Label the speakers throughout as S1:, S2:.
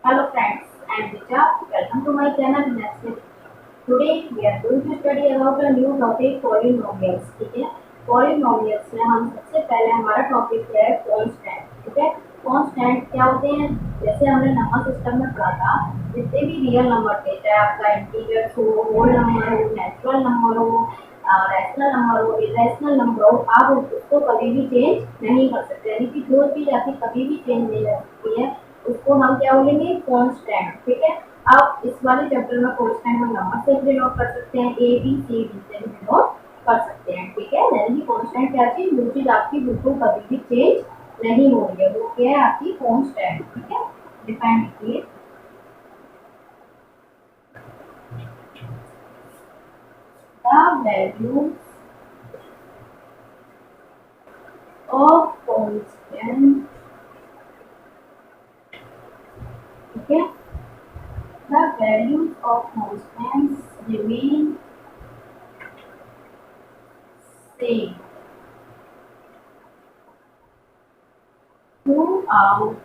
S1: Hello friends, I am Richa. Welcome to my channel Nestle. Today we are going to study about a new topic polynomials. ठीक है, polynomials में हम सबसे पहले हमारा topic है कांस्टेंट. ठीक है, कांस्टेंट क्या होते हैं? जैसे हमने नंबर सिस्टम में पढ़ा था, जितने भी रियल नंबर थे, चाहे आपका इंटीजर हो, होल नंबर हो, नेचुरल नंबर हो, रैशनल नंबर हो, इरेशनल नंबर हो, आप उसको कभी भी चेंज नहीं कर सकते. यानी कि जो चीज आपकी कभी भी चेंज नहीं हो सकती है उसको हम क्या बोलेंगे? कांस्टेंट. ठीक है, आप इस वाले चैप्टर में कांस्टेंट को नंबर से डिनोट कर सकते हैं, ए बी सी डी से डिनोट कर सकते हैं. ठीक है, यानी कि कांस्टेंट क्या चीज? जो चीज आपकी बिल्कुल कभी भी चेंज नहीं हो रही है वो क्या है? आपकी कांस्टेंट. ठीक है, डिफाइन कीजिए. The value of constant. ठीक है, the values of constants remain same throughout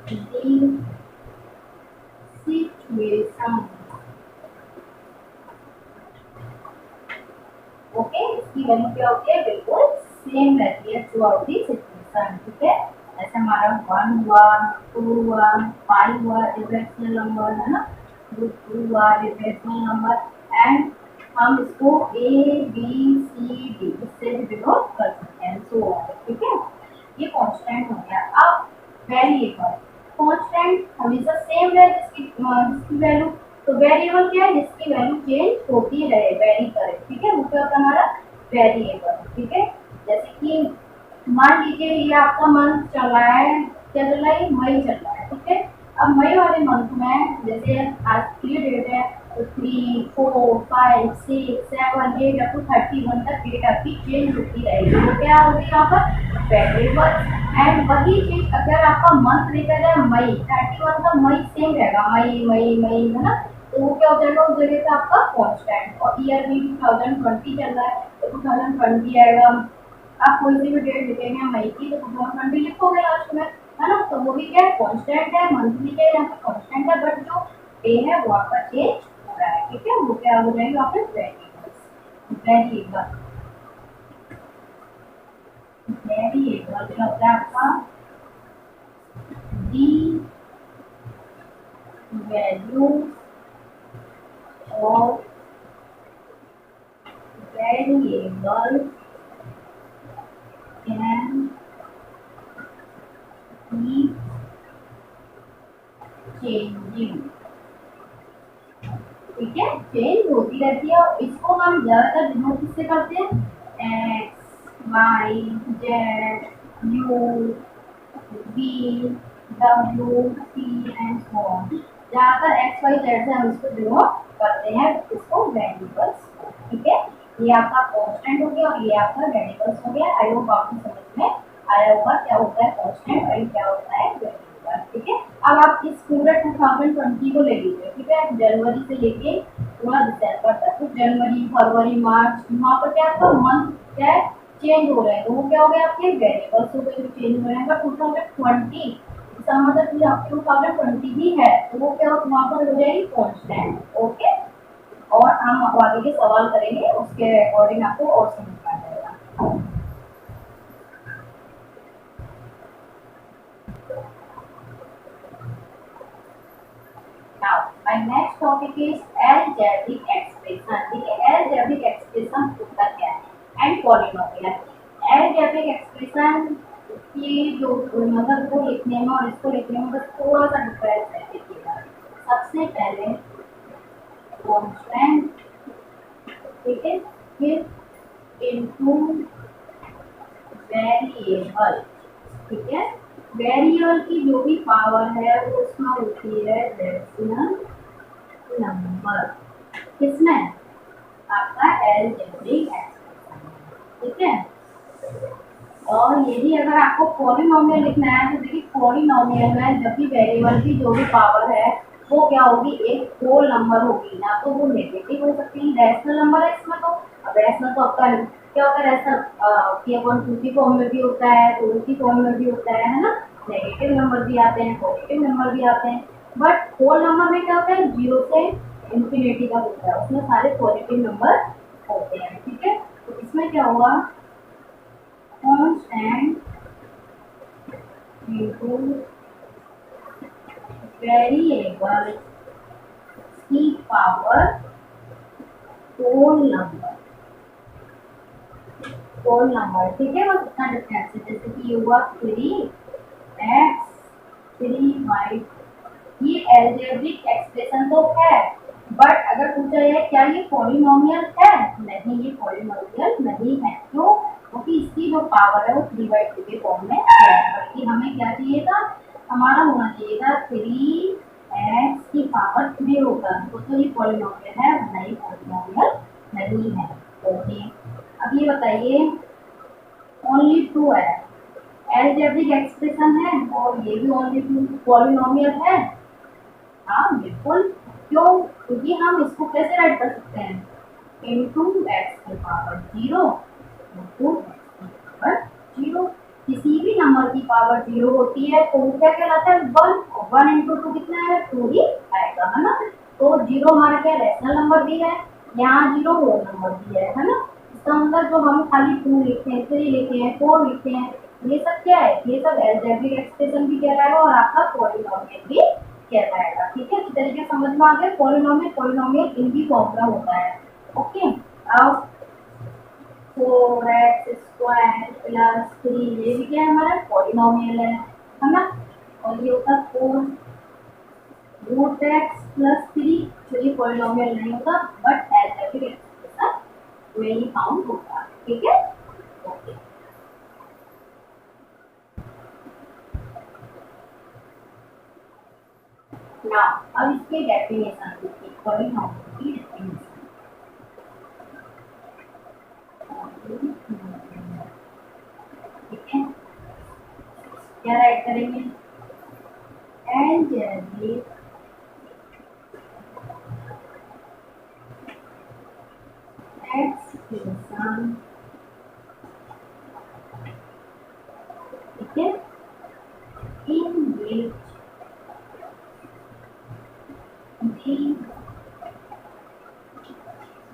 S1: the situation. Okay, इसकी वैल्यू क्या होती है? बिल्कुल सेम रहती है थ्रू आउट दी सिचुएशन. ठीक है, ऐसे हमारा 1 हुआ, 2 हुआ, 5 हुआ, इरेशनल नंबर है ना, 2 हुआ इरेशनल नंबर, एंड हम इसको ए बी सी डी इससे भी डिनोट कर सकते हैं. सो ठीक है, ये कांस्टेंट हो गया. अब वेरिएबल. कांस्टेंट हमेशा सेम रहे जिसकी वैल्यू. तो वेरिएबल क्या है? जिसकी वैल्यू चेंज होती रहे, वेरी करे. ठीक है, वो क्या होता है? हमारा वेरिएबल. ठीक है, जैसे कि मान लीजिए ये आपका मंथ चल रहा है, क्या चल रहा है? मई चल रहा है. ठीक है, अब मई वाले मंथ में जैसे आज की डेट है तो 3 4 5 6 7 8 अप टू 31 तक डेट आपकी चेंज होती रहेगी. तो क्या होगी यहाँ पर? वेरिएबल. एंड वही चीज अगर आपका मंथ लिखा जाए मई, 31 का मई सेम रहेगा, मई मई मई है ना, तो वो क्या हो जाएगा? उस जगह पे आपका कांस्टेंट. और ईयर भी 2020 चल रहा है तो 2020 आएगा. आप कोई सी भी डेट लिखेंगे मई की तो 2020 लिखोगे लास्ट में, है ना. तो वो भी क्या है? कांस्टेंट है. मंथली के यहाँ पे कांस्टेंट है, बट जो डे है वो आपका चेंज हो रहा है. ठीक है, वो क्या हो जाएगी? आपके वेरिएबल. वेरिएबल वेरिएबल क्या होता है आपका? The value of variable can be changing. ठीक है, चेंज होती रहती है. और इसको हम ज्यादातर डिनोट किससे करते हैं? X Y Z U V W C and so on. ज्यादातर एक्स वाई जेड से हम इसको डिनोट करते हैं, इसको वेरिएबल्स को. ठीक है, ये आपका कांस्टेंट हो गया और ये आपका वेरिएबल्स हो गया. आई होप आपको समझ में आया होगा क्या होता है कांस्टेंट और क्या होता है वेरिएबल. ठीक है, अब आप इस पूरे 2020 को ले लीजिए. ठीक है, जनवरी से लेके पूरा दिसंबर तक. तो जनवरी फरवरी मार्च वहाँ पर क्या आपका मंथ क्या है? चेंज हो रहे हैं. तो वो क्या हो गया? आपके वेरिएबल्स हो गए जो चेंज हो रहे हैं. बट 2020 इसका मतलब कि आपके 2020 भी है तो वो क्या वहाँ पर हो जाएगी? कांस्टेंट. ओके, और हम आगे के सवाल करेंगे उसके अकॉर्डिंग आपको और समझ में आ जाएगा. Now, my next topic is algebraic expression. ठीक है, algebraic expression होता क्या है? And polynomial. algebraic expression की जो मतलब को लिखने में और इसको लिखने में बस थोड़ा सा डिफरेंस है. देखिएगा, सबसे पहले कांस्टेंट. ठीक है, फिर इनटू वेरिएबल. ठीक है, वेरिएबल की जो भी पावर है वो उसमें होती है रेशनल नंबर. किसमें? आपका अलजेब्रिक एक्सप्रेशन. ठीक है, और यही अगर आपको पॉलिनोमियल लिखना है तो देखिए पॉलिनोमियल में जब भी वेरिएबल की जो भी पावर है वो क्या होगी? एक होल नंबर होगी. ना तो वो नेगेटिव हो सकती है, रैशनल नंबर है इसमें. तो अब रैशनल तो आपका क्या होता है? रैशनल की अपॉन टू की फॉर्म में भी होता है, टू की फॉर्म में भी होता है ना. नेगेटिव नंबर भी आते हैं, पॉजिटिव नंबर भी आते हैं, बट होल नंबर में क्या होता है, जीरो से इंफिनिटी तक होता है, उसमें सारे पॉजिटिव नंबर होते हैं। ठीक है, तो इसमें क्या हुआ, कांस्टेंट इनटू वेरिएबल की power whole number, whole number. ठीक है, बस इतना डिफरेंस है, जैसे कि ये हुआ 3x 3y, ये एल्जेब्रिक एक्सप्रेशन तो है, बट अगर पूछा जाए क्या ये पॉलिनोमियल है, नहीं, ये पॉलिनोमियल नहीं है। क्यों? क्योंकि इसकी जो पावर है वो 3/2 के फॉर्म में है, बल्कि हमें क्या चाहिए था, हमारा होना चाहिए था 3x की पावर 3 होगा, तो ये पॉलिनोमियल है, नहीं पॉलिनोमियल नहीं है। ओके, अब ये बताइए, ओनली 2 है, एल्जेब्रिक एक्सप्रेशन है, और ये भी ओनली 2 पॉलिनोमियल है। हाँ बिल्कुल, क्यों? क्योंकि हम इसको कैसे राइट कर सकते हैं, इंटू एक्स की पावर 0 इंटू एक्स की पावर 0। किसी भी नंबर की पावर 0 होती है तो वो क्या कहलाता है, 1। 1 इंटू 2 कितना है, 2 ही आएगा, है ना। तो 0 हमारा क्या रैशनल नंबर भी है, यहाँ 0 होल नंबर भी है ना। इसका मतलब जो हम खाली 2 लिखते हैं, 3 लिखते हैं, 4 लिखते हैं, ये सब क्या है, ये सब एल्जेब्रिक एक्सप्रेशन भी कहलाएगा और आपका पॉलिनोमियल भी कहलाएगा। ठीक है, इस तरीके समझ में आ गया, पॉलिनोमियल पॉलिनोमियल इनकी फॉर्मूला होता है। ओके, अब 4x स्क्वायर प्लस 3, ये भी क्या है, हमारा पॉलिनोमियल है ना। और ये होता है 4 रूट एक्स प्लस 3, तो ये पॉलिनोमियल नहीं होता, बट एल्जेब्रिक एक्सप्रेशन में ही काउंट होता है। ठीक है, ओके। नाउ अब इसके डेफिनेशन देखिए, पॉलिनोमियल की डेफिनेशन। ठीक है, क्या राइट करेंगे, एल्जेब्रिक एक्सप्रेशन, ठीक है, इन विच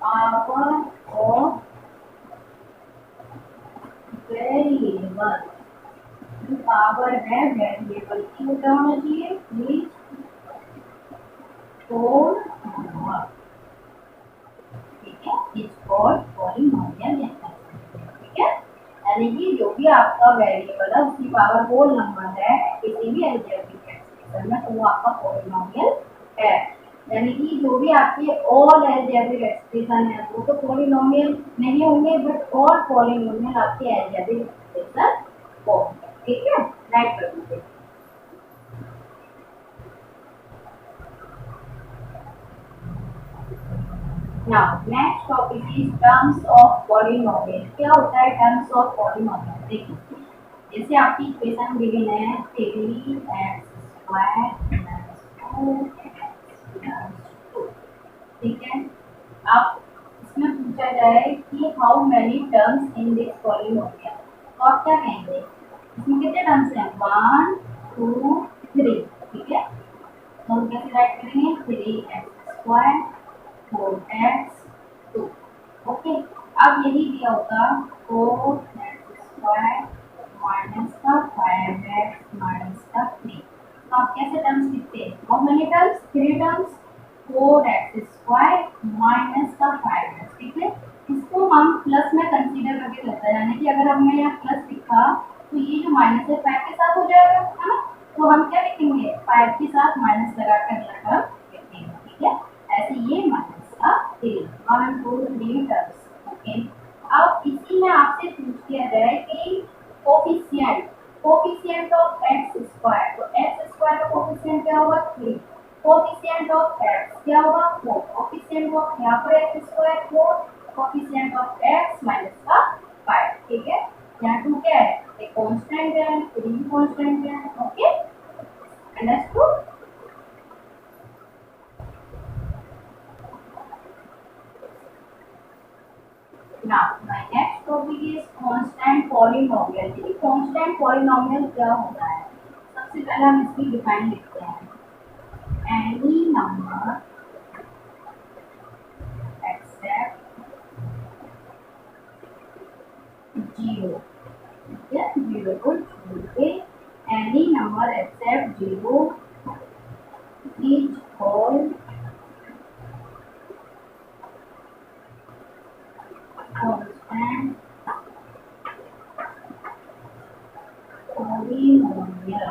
S1: the power of variable, जो पावर है वेरिएबल की वो क्या होना चाहिए, प्लीज होल नंबर। ठीक है, इसको पॉलिनोमियल कहते हैं। ठीक है, यानी कि जो भी आपका वेरिएबल है उसकी पावर होल नंबर है किसी भी एल्जेब्रिक एक्सप्रेशन में, तो वो आपका पॉलिनोमियल है। यानी कि जो भी आपके ऑल एल्जेब्रिक एक्सप्रेशन है वो तो पॉलिनोमियल नहीं होंगे, बट ऑल पॉलिनोमियल आपके एल्जेब्रिक एक्सप्रेशन होंगे। ठीक है, राइट कर दीजिए। Now next topic is terms of polynomial। क्या होता है terms of polynomial, देखिए जैसे आपकी इक्वेशन गिवन है 3x square plus 2x plus 2। ठीक है, अब इसमें पूछा जाए कि how many terms in this polynomial, तो आप क्या कहेंगे, इसमें कितने टर्म्स हैं, 1 2 3। ठीक है, तो हम कैसे राइट करेंगे, 3x स्क्वायर 4x 2। ओके, अब यही दिया होता 4x स्क्वायर माइनस का 5x माइनस का 3, तो आप कैसे टर्म्स लिखते हैं, how many terms, 3 terms, 4x square minus का 5x। ठीक है, इसको हम प्लस में कंसीडर करके चलते हैं, यानी कि अगर हमने यहाँ प्लस लिखा तो ये जो माइनस है 5 के साथ हो जाएगा, है ना। तो हम क्या लिखेंगे, 5 के साथ माइनस लगाकर अगला टर्म लिखेंगे। ठीक है, ऐसे ये माइनस का 3, 1 2 3 टर्म्स। ओके, अब इसी में आपसे पूछ दिया जाए कि coefficient, coefficient of x square, तो एक्स स्क्वायर का कोफिशिएंट क्या होगा, 3। कोफिशिएंट ऑफ एक्स क्या होगा, 4। कोफिशिएंट ऑफ यहाँ पर x square 4, coefficient of x minus का 5। ठीक है, यहाँ 2 क्या है, एक कांस्टेंट है, 3 कांस्टेंट है। Okay, understood. Now, my next topic is constant polynomial। देखिए constant polynomial क्या होता है, सबसे पहले हम इसकी डिफाइन लिखते हैं, एनी नंबर एक्सेप्ट जीरो, ठीक है, जीरो को छोड़ के any number except zero is called constant polynomial,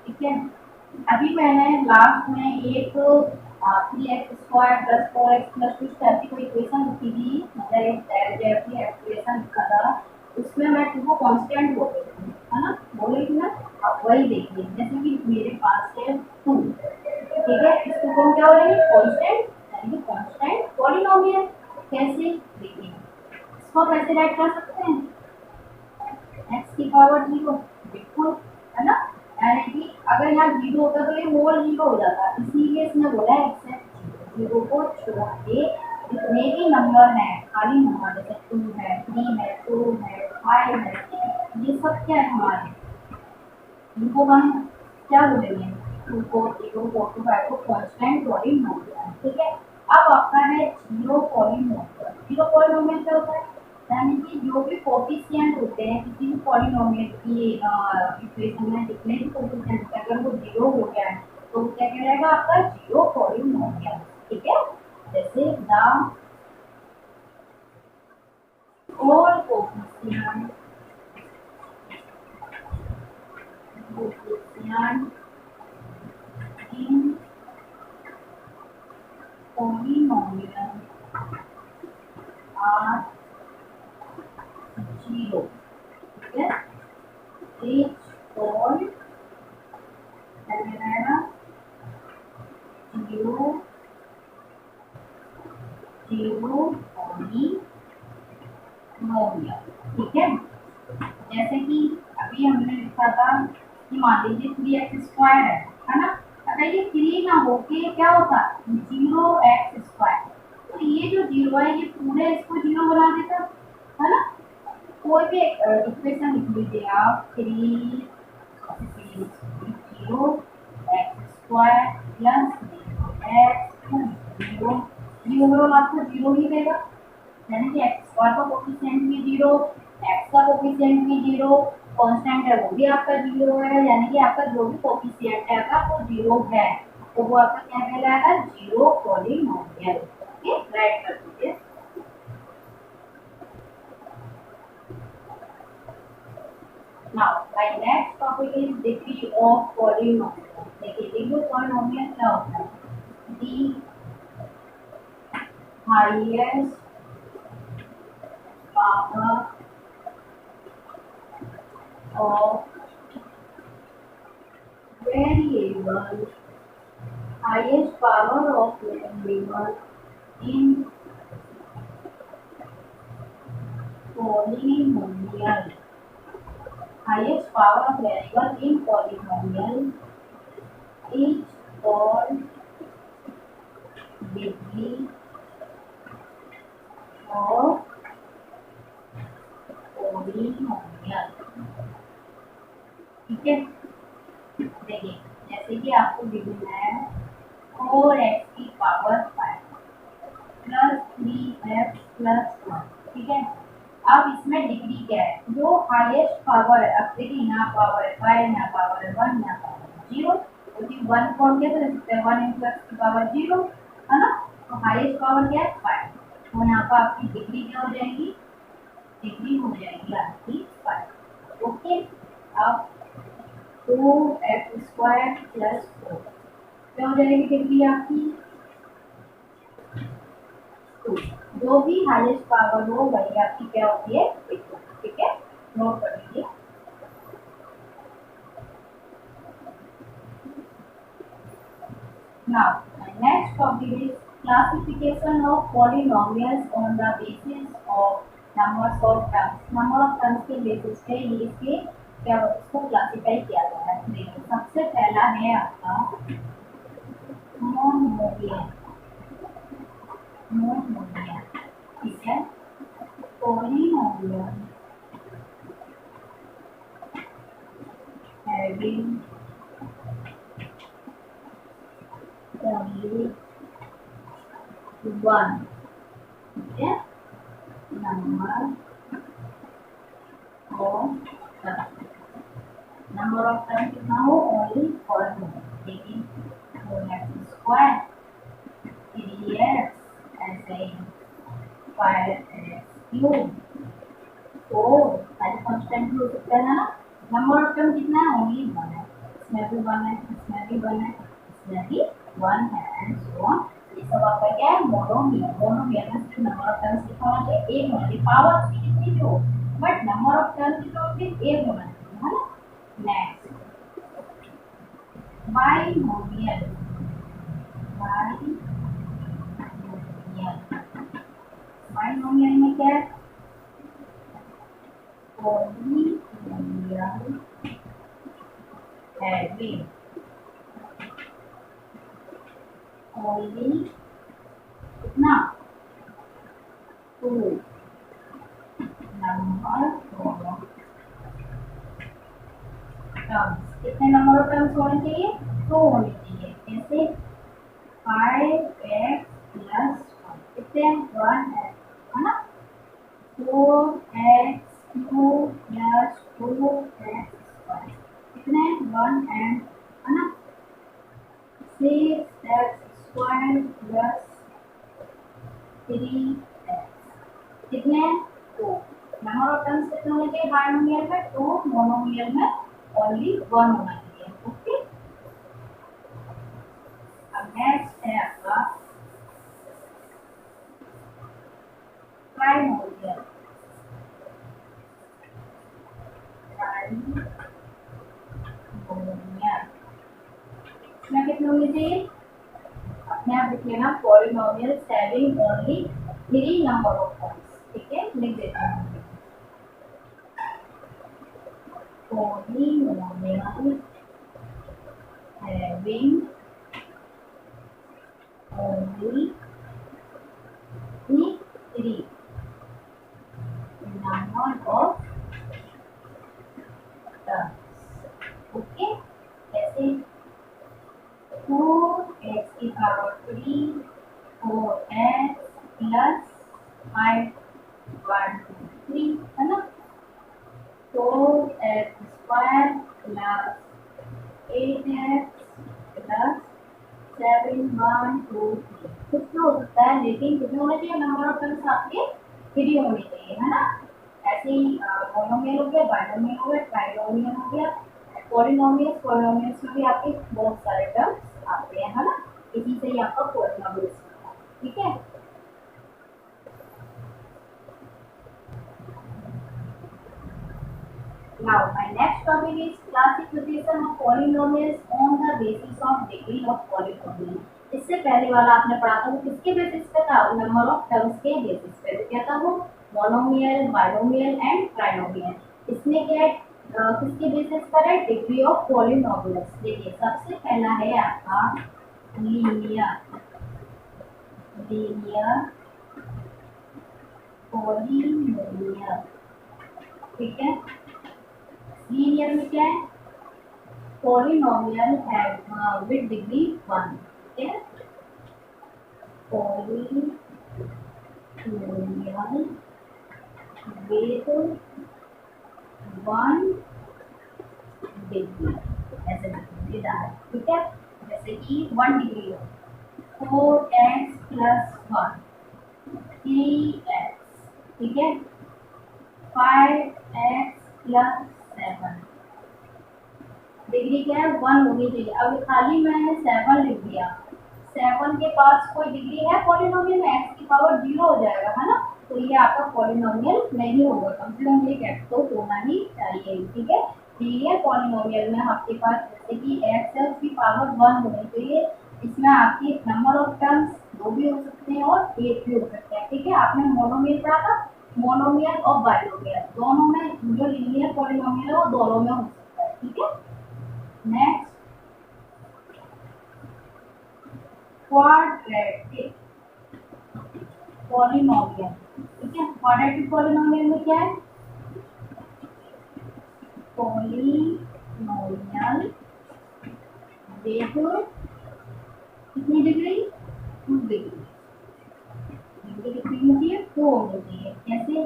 S1: ठीक है। अभी मैंने लास्ट में एक 3x² + 4x + कुछ करके कोई इक्वेशन लिखी थी, मतलब एक अलजेब्रिक एक्सप्रेशन लिखा था, उसमें मैं 2 को कांस्टेंट बोल रही थी, है ना, बोल रही थी ना। अब वही देखिए, जैसे कि मेरे पास है 2, ठीक है, इसको हम क्या बोलेंगे, कांस्टेंट, यानी कि कांस्टेंट पॉलिनोमियल। कैसे, देखिए इसको कैसे राइट कर सकते हैं, x की पावर 0, बिल्कुल, है ना, यानी कि अगर यहाँ 0 होता तो ये होल 0 हो जाता, इसीलिए इसने बोला है एक्सेप्ट 0 को छोड़ के जितने भी नंबर हैं, खाली नंबर जैसे 2 है, 3 है, 4 है, 5 है, ये सब क्या है हमारे, इनको हम क्या बोलेंगे, 2 को 0 4 to 5 को कांस्टेंट पॉलिनोमियल, ठीक है। अब आपका है जीरो पॉलिनोमियल। जीरो पॉलिनोमियल क्या होता है, यानी कि जो भी कोफिशिएंट होते हैं किसी भी पॉलिनोमियल की इक्वेशन में, जितने भी कोफिशिएंट अगर वो जीरो हो गया है तो क्या कहलाएगा आपका जीरो पॉलिनोमियल, ठीक है। जैसे the all coefficient in polynomial are zero, ठीक है, इज कॉल्ड क्या कहलाएगा, जीरो जीरो पॉलिनोमियल, ठीक है। जैसे कि अभी हमने लिखा था कि मान लीजिए 3x² है ना, अगर ये 3 ना होके क्या होता 0x², तो ये जो 0 है ये पूरे इसको 0 बना देता, है ना। कोई भी इक्वेशन लिख लीजिए आप, 0x, आपको 0 ही देगा, यानी कि x² का कोफिशिएंट भी 0, x का कोफिशिएंट भी 0, कांस्टेंट है वो भी आपका 0 है, यानी कि आपका जो भी कोफिशिएंट है आपका वो 0 है, तो वो आपका क्या कहलाएगा, जीरो पॉलिनोमियल, ओके, राइट कर दीजिए। Now, my next topic is degree of polynomial. देखिए degree of polynomial क्या होता है, the highest power of variable, highest power of variable in polynomial, highest power of variable in polynomial is called degree of polynomial, ठीक है। देखिए जैसे कि आपको गिवन है 4x की पावर 5 प्लस 3x प्लस 1, ठीक है। अब इसमें डिग्री क्या है, जो हाईएस्ट पावर है, अब देखिए यहाँ पावर है 5, यहाँ पावर है 1, यहाँ पावर है 0, क्योंकि 1 को हम कैसे लिख सकते हैं, 1 × x की पावर 0, है ना, तो हाईएस्ट पावर क्या है 5, तो यहाँ पर आपकी डिग्री क्या हो जाएगी, डिग्री हो जाएगी आपकी 5, ओके। अब 2x² + 4 क्या हो जाएगी डिग्री आपकी 2, जो भी हाईएस्ट पावर हो वही आपकी क्या होती है, ठीक है, नोट कर लीजिए। Now, my next topic is classification of polynomials on the basis of numbers of terms. Number of terms के बेसिस पे ये इसके क्या इसको क्लासिफाई किया जाता है। देखिए सबसे पहला है आपका मोनोमियल, मोनोमियल, ठीक है। Polynomial having only one, okay, number of terms. Number of terms कितना हो, only one हो, लेकिन 4x square 3x ऐसे ही 5x cube 4 सारे कांस्टेंट हो सकता है ना। नंबर ऑफ टर्म कितना है, ओनली वन है, इसमें भी वन है, इसमें भी वन है, इसमें भी वन है, एंड सो ऑन। ये सब आपका क्या है, मोनोमियल। मोनोमियल में सिर्फ नंबर ऑफ टर्म्स कितना होना चाहिए, एक होना चाहिए, पावर उसकी कितनी भी हो, बट नंबर ऑफ टर्म्स की तो सिर्फ एक होना चाहिए, है ना। Next binomial. बाइनोमियल बाइनोमियल में क्या है, पॉलीनोमियल having only कितना, टू नंबर ऑफ टर्म्स। कितने नंबर ऑफ टर्म्स होने चाहिए, टू होने चाहिए। जैसे 5x प्लस 1 कितने, 1 है ना। 4x cube plus 2x square कितने, 1 एंड, है ना। 6x स्क्वायर प्लस 3x कितने, 2। नंबर ऑफ टर्म्स कितने होने चाहिए बाइनोमियल में, 2, मोनोमियल में ओनली 1 होना चाहिए, ओके। अब नेक्स्ट है आपका ट्राइनोमियल। इसमें कितने होने चाहिए, अपने आप लिख लेना, polynomial having only 3 number of terms, ठीक है, लिख देता हूँ। Polynomial having only 3 number of terms, okay. कैसे, 2x की पावर 3 4x प्लस 5 1 2 3, है ना। 4x square plus 8x plus 7 1 2 3 कुछ तो हो सकता है, लेकिन कितने होने चाहिए, नंबर ऑफ टर्म्स आपके 3 होने चाहिए, है ना। ऐसे ही मोनोमियल हो गया, बाइनोमियल हो गया, ट्राइनोमियल हो गया, पॉलिनोमियल्स। पॉलिनोमियल्स में भी आपके बहुत सारे टर्म्स आते हैं, है ना। इसी से ही आपका पॉलिनोमियल्स होता है, ठीक है। Now my next topic is classification of polynomials on the basis of degree of polynomial। इससे पहले वाला आपने पढ़ा था वो किसके बेसिस पे था, नंबर ऑफ टर्म्स के बेसिस पे। तो क्या था वो, मोनोमियल, बाइनोमियल एंड ट्राइनोमियल। इसमें क्या है, किसके बेसिस पर है, डिग्री ऑफ पॉलिनोमियल्स। देखिए सबसे पहला है आपका लीनियर पॉलिनोमियल, ठीक है। लीनियर में क्या है, पॉलिनोमियल है विद डिग्री 1, ठीक है। पॉलिनोमियल विद 1 डिग्री, ऐसे लिखेंगे, ठीक है। जैसे कि 1 डिग्री हो, 4x प्लस 1 3x, ठीक है। 5x प्लस 7 डिग्री क्या है, 1 होनी चाहिए। अब खाली मैंने 7 लिख दिया, 7 के पास कोई डिग्री है पॉलिनोमियल में, x की पावर 0 हो जाएगा, है ना। तो ये आपका पॉलिनोमियल नहीं होगा, कम से कम एक x तो होना ही चाहिए, ठीक है। लीनियर पॉलिनोमियल में आपके पास जैसे कि x है उसकी पावर 1 होनी चाहिए। इसमें आपकी नंबर ऑफ टर्म्स 2 भी हो सकते हैं और 1 भी हो सकते हैं, ठीक है। आपने मोनोमियल पढ़ा था, मोनोमियल और बाइनोमियल दोनों में जो लीनियर पॉलिनोमियल है वो दोनों में हो सकता है, ठीक है। नेक्स्ट क्वाड्रेटिक पॉलिनोमियल, ठीक है। क्वाड्रेटिक पॉलिनोमियल में क्या है, पॉलिनोमियल पॉलिनोमियल विद कितनी डिग्री, 2 डिग्री। डिग्री कितनी होती है, 2 होनी चाहिए। कैसे,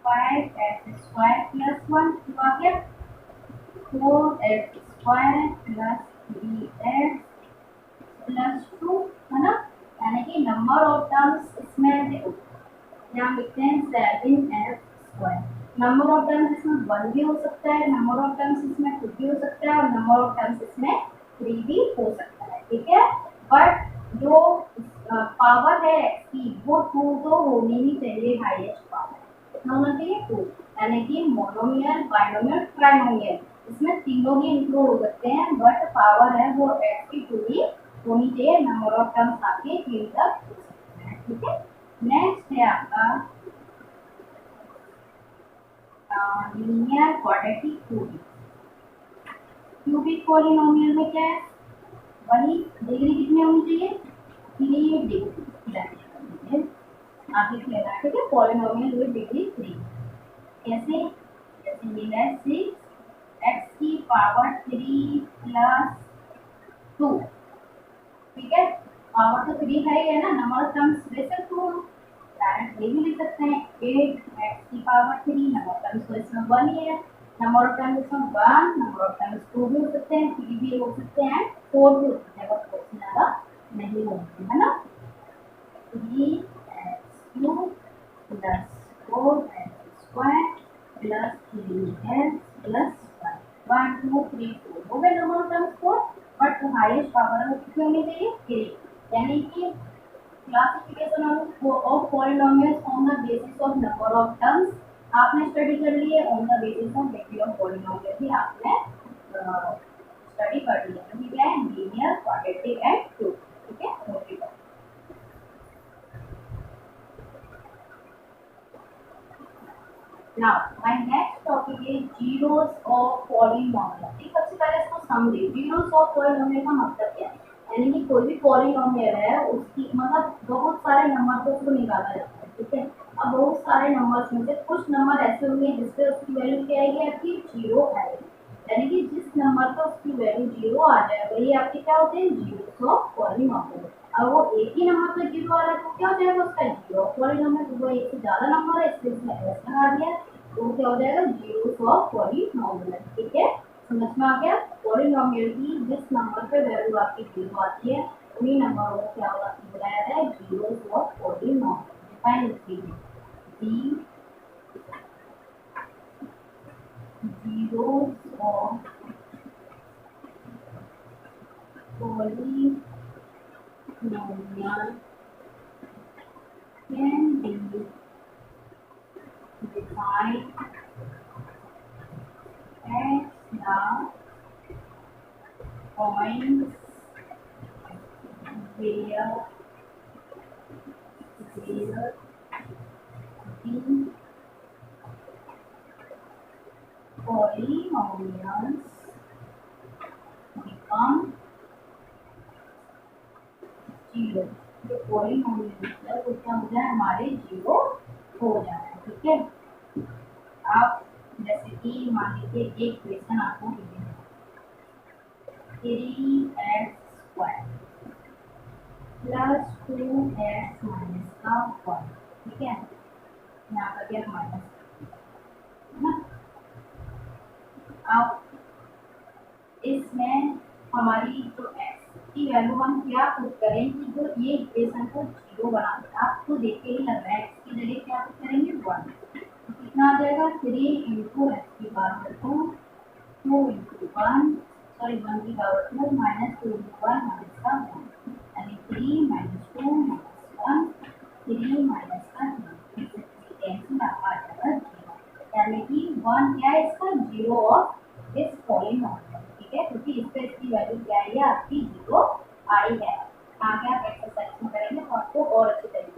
S1: 5x² + 1 हुआ क्या, 4x² + 3x + 2 है ना। यानी कि नंबर ऑफ टर्म्स इसमें देखो, यहाँ लिखते हैं 7x²। नंबर ऑफ टर्म्स इसमें 1 भी हो सकता है, नंबर ऑफ टर्म्स इसमें 2 भी हो सकता है, और नंबर ऑफ टर्म्स इसमें 3 भी हो सकता है, ठीक है। बट जो पावर है x की वो 2 तो होनी ही चाहिए, हाईएस्ट पावर कितना होना चाहिए, 2। यानी कि मोनोमियल, बाइनोमियल, ट्राइनोमियल इसमें तीनों ही इंक्लूड हो सकते हैं, बट पावर है वो x की 2 ही होनी चाहिए। नंबर ऑफ टर्म्स आपके 3 तक हो सकते हैं, ठीक है। नेक्स्ट है आपका लीनियर क्वाड्रेटिक क्यूबिक पॉलिनोमियल में क्या है, वही डिग्री कितनी होनी चाहिए, 3 डिग्री आगे कहना है, ठीक है। पॉलिनोमियल विद डिग्री 3 कैसे, जैसे ये है 6x की पावर 3 + 2, ठीक है। पावर तो 3 है ही है ना, नंबर ऑफ टर्म्स बेशक 2 डायरेक्ट ये भी लिख सकते हैं 8x की पावर 3, नंबर ऑफ टर्म्स तो इसमें 1 ही है, नंबर ऑफ टर्म्स इसमें 1, नंबर ऑफ टर्म्स 2 भी हो सकते हैं, 3 भी हो सकते हैं, 4 भी हो सकते हैं, बस 4 से ज़्यादा नहीं होंगे, है ना। 3x³ + 4x² + 3x + 1 2 3 4 हो गए number of terms 4, but highest power है कितनी होनी चाहिए, 3। यानी कि classification of polynomials on the basis of number of terms आपने स्टडी कर ली है, on the basis of degree of polynomial भी आपने स्टडी कर लिया। तो क्या है, लीनियर, क्वाड्रेटिक एंड क्यूब, ठीक है। Note Now, my next topic is zeros of polynomial। ठीक, सबसे पहले इसको समझे, zeros of polynomial का मतलब क्या है। यानी कि कोई भी पॉलिनोमियल है उसकी मतलब बहुत सारे नंबर को उसको निकाला जाता है, ठीक है। अब बहुत सारे नंबर्स में से कुछ नंबर ऐसे होंगे जिसपे उसकी वैल्यू क्या आएगी, आपकी 0 आएगी। यानी कि जिस नंबर पर उसकी वैल्यू 0 आ जाए वही आपके क्या होते हैं, zeros of polynomial। अब वो एक ही नंबर पे 0 आ रहा है तो क्या हो जाएगा उसका जीरो पॉलिनोमियल। तो वो एक से ज्यादा नंबर है इसलिए इसमें एस लगा दिया, तो क्या हो जाएगा, zeros of polynomial, ठीक है। समझ में आ गया। पॉलिनोमियल की जिस नंबर पे वैल्यू आपकी 0 आती है उन्हीं नंबर को क्या बुलाया जाता है, zeros of polynomial। डिफाइन कीजिए, zeros of polynomial can be defined as the points where the polynomials become zero. जो पॉलिनोमियल है वो क्या हो जाए, हमारे जीरो हो जाए, ठीक है। आप जैसे कि मान लीजिए एक क्वेश्चन आपको दिया है, 3x² + 2x - 1, ठीक है। यहाँ पर क्या माइनस है ना। अब इसमें हमारी जो x की वैल्यू हम क्या पुट करें कि जो ये इक्वेशन को जीरो बना दे। आपको देख के ही लग रहा है x की जगह क्या पुट करेंगे, 1। तो कितना आ जाएगा, 3 × x की पावर 2 2 × 1 सॉरी 1 की पावर 2 -2 × 1 -1 यानी 3 - 2 - 1 3 -1 कैंसिल आ जाएगा 0। यानी कि 1 क्या है इसका, जीरो ऑफ दिस पॉलिनोमियल, ठीक है। क्योंकि इस पे इसकी वैल्यू क्या आई है, आपकी 0 आई है। आगे आप एक्सरसाइज में करेंगे तो आपको और अच्छी तरीके